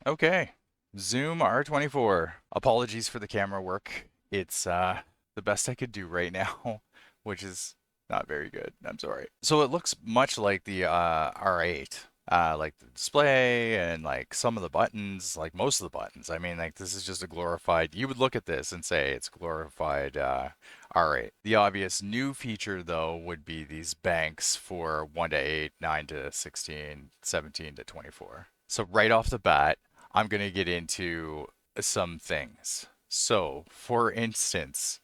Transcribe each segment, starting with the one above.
Okay, Zoom R24. Apologies for the camera work. It's the best I could do right now, which is not very good. I'm sorry. So it looks much like the R8. Like the display and like some of the buttons, like most of the buttons. I mean, like this is just a glorified, you would look at this and say it's glorified R8. The obvious new feature though would be these banks for 1 to 8, 9 to 16, 17 to 24. So right off the bat, I'm going to get into some things. So, for instance,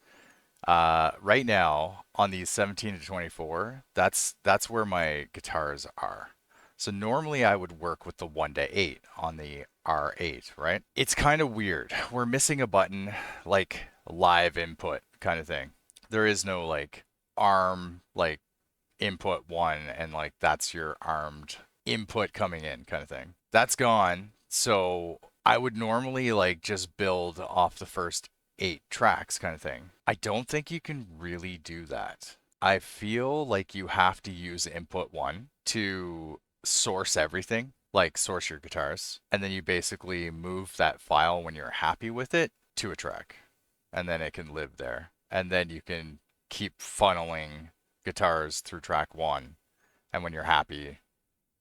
right now on these 17 to 24, that's where my guitars are. So normally I would work with the 1 to 8 on the R8, right? It's kind of weird. We're missing a button like live input kind of thing. There is no like arm like input 1 and like that's your armed input coming in kind of thing. That's gone. So I would normally like just build off the first 8 tracks kind of thing. I don't think you can really do that. I feel like you have to use input 1 to source everything, like source your guitars, and then you basically move that file when you're happy with it to a track, and then it can live there. And then you can keep funneling guitars through track 1, and when you're happy,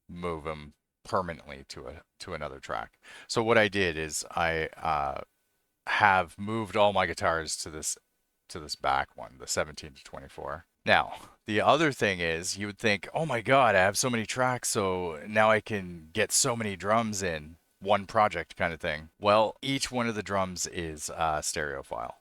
move them permanently to another track. So what I did is I have moved all my guitars to this back one, the 17 to 24. Now, the other thing is you would think, "Oh my God, I have so many tracks, so now I can get so many drums in one project kind of thing." Well, each one of the drums is a stereo file.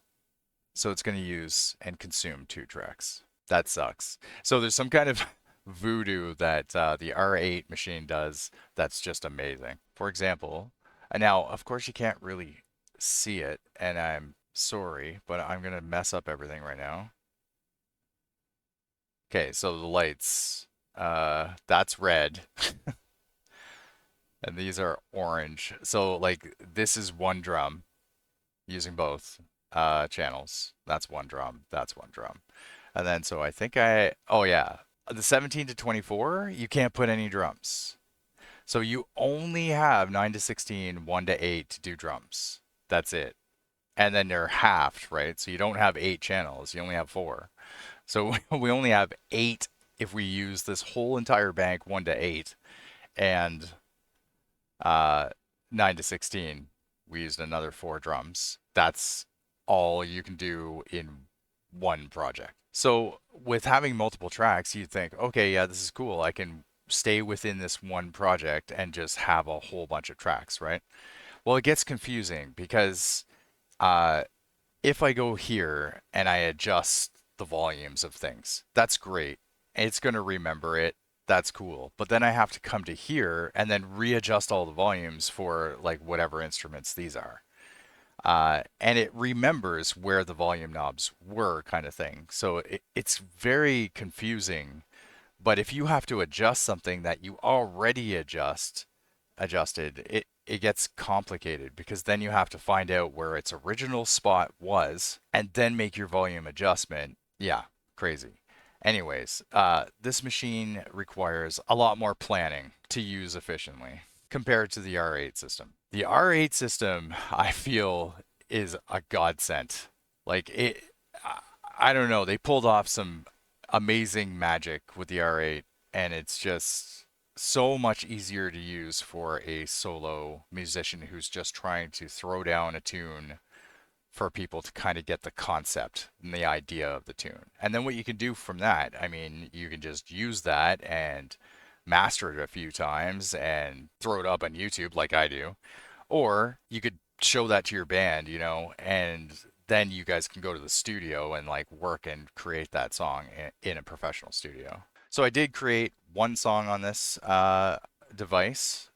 So it's going to use and consume 2 tracks. That sucks. So there's some kind of voodoo that the R8 machine does that's just amazing. For example, and now of course you can't really see it, and I'm sorry, but I'm gonna mess up everything right now. Okay, so the lights, that's red, and these are orange. So like this is one drum using both channels. That's one drum. That's one drum. And then so I think oh yeah, the 17 to 24, you can't put any drums. So you only have 9 to 16, 1 to 8 to do drums. That's it. And then they're halved, right? So you don't have 8 channels, you only have 4. So we only have 8 if we use this whole entire bank 1 to 8 and uh, 9 to 16, we used another 4 drums. That's all you can do in one project. So with having multiple tracks, you think, okay, yeah, this is cool. I can stay within this one project and just have a whole bunch of tracks, right? Well, it gets confusing because uh, if I go here and I adjust the volumes of things, that's great. It's going to remember it. That's cool. But then I have to come to here and then readjust all the volumes for like whatever instruments these are. And it remembers where the volume knobs were, kind of thing. So it's very confusing. But if you have to adjust something that you already adjusted, it gets complicated because then you have to find out where its original spot was and then make your volume adjustment. Yeah, crazy. Anyways, this machine requires a lot more planning to use efficiently compared to the R8 system. The R8 system, I feel, is a godsend. Like it, I don't know. They pulled off some amazing magic with the R8, and it's just so much easier to use for a solo musician who's just trying to throw down a tune for people to kind of get the concept and the idea of the tune. And then what you can do from that, I mean, you can just use that and master it a few times and throw it up on YouTube like I do. Or you could show that to your band, and then you guys can go to the studio and like work and create that song in a professional studio. So I did create one song on this device.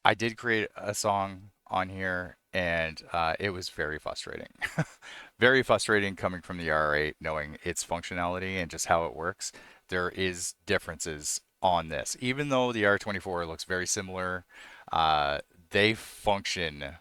I did create a song on here and it was very frustrating. Very frustrating coming from the R8, knowing its functionality and just how it works. There is differences on this, even though the R24 looks very similar. Uh, they function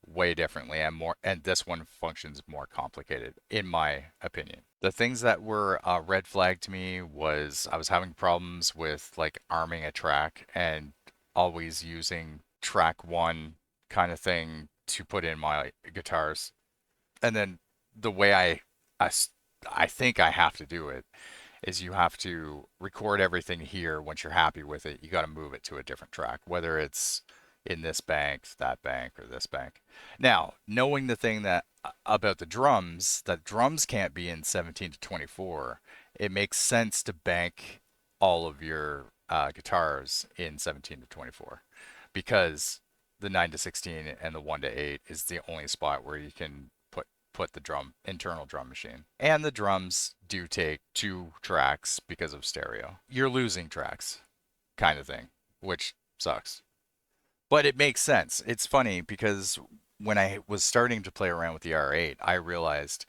way differently, and more, and this one functions more complicated, in my opinion. The things that were red flagged to me was I was having problems with like arming a track and always using track one kind of thing to put in my guitars. And then the way I, I think I have to do it is you have to record everything here. Once you're happy with it, you got to move it to a different track, whether it's in this bank, that bank, or this bank. Now, knowing the thing that about the drums, that drums can't be in 17 to 24, it makes sense to bank all of your guitars in 17 to 24 because the 9 to 16 and the 1 to 8 is the only spot where you can put the internal drum machine. And the drums do take 2 tracks because of stereo. You're losing tracks, kind of thing, which sucks. But it makes sense. It's funny because when I was starting to play around with the R8, I realized,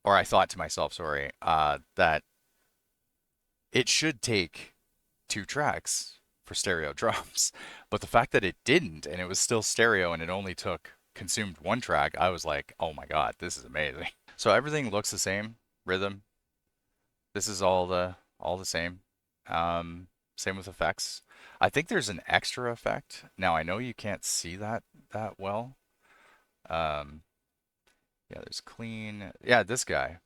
or I thought to myself, sorry, that it should take 2 tracks for stereo drums. But the fact that it didn't, and it was still stereo, and it only consumed 1 track, I was like, oh my God, this is amazing. So everything looks the same, rhythm. This is all the same. Same with effects. I think there's an extra effect. Now I know you can't see that well. Um, yeah, there's clean. Yeah, this guy.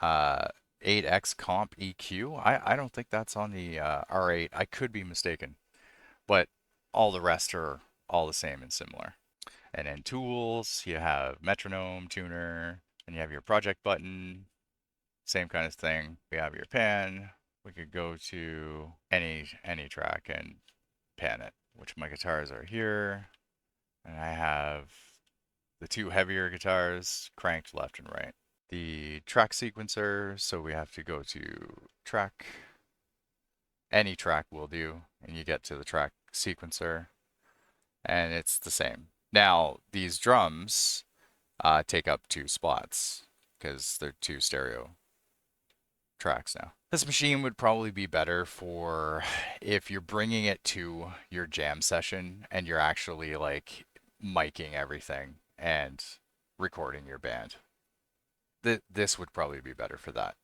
Uh, 8X comp EQ. I don't think that's on the R8. I could be mistaken, but all the rest are all the same and similar. And in tools, you have metronome, tuner, and you have your project button. Same kind of thing. We have your pan. We could go to any track and pan it, which my guitars are here. And I have the 2 heavier guitars cranked left and right. The track sequencer, so we have to go to track. Any track will do, and you get to the track sequencer, and it's the same. Now, these drums take up 2 spots because they're 2 stereo tracks now. This machine would probably be better for if you're bringing it to your jam session and you're actually like miking everything and recording your band. This would probably be better for that.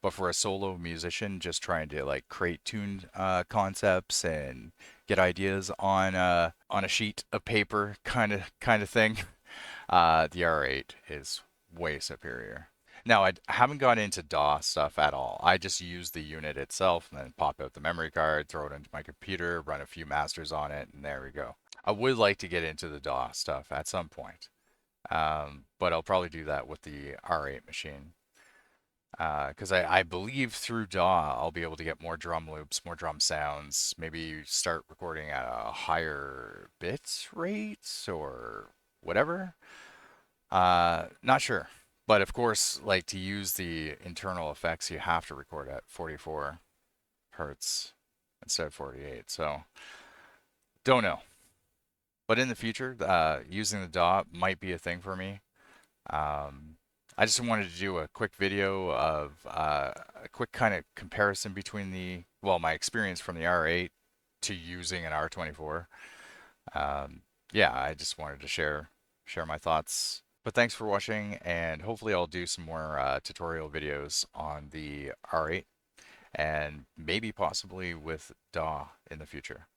But for a solo musician just trying to like create tune concepts and get ideas on a sheet of paper kind of thing, the R8 is way superior. Now, I haven't gone into DAW stuff at all. I just use the unit itself and then pop out the memory card, throw it into my computer, run a few masters on it, and there we go. I would like to get into the DAW stuff at some point, but I'll probably do that with the R8 machine. Because I believe through DAW I'll be able to get more drum loops, more drum sounds, maybe start recording at a higher bit rate or whatever. Not sure. But of course, like to use the internal effects, you have to record at 44 hertz instead of 48. So don't know. But in the future, using the DAW might be a thing for me. Um, I just wanted to do a quick video of a quick kind of comparison between my experience from the R8 to using an R24. Yeah, I just wanted to share my thoughts. But thanks for watching, and hopefully I'll do some more tutorial videos on the R8 and maybe possibly with DAW in the future.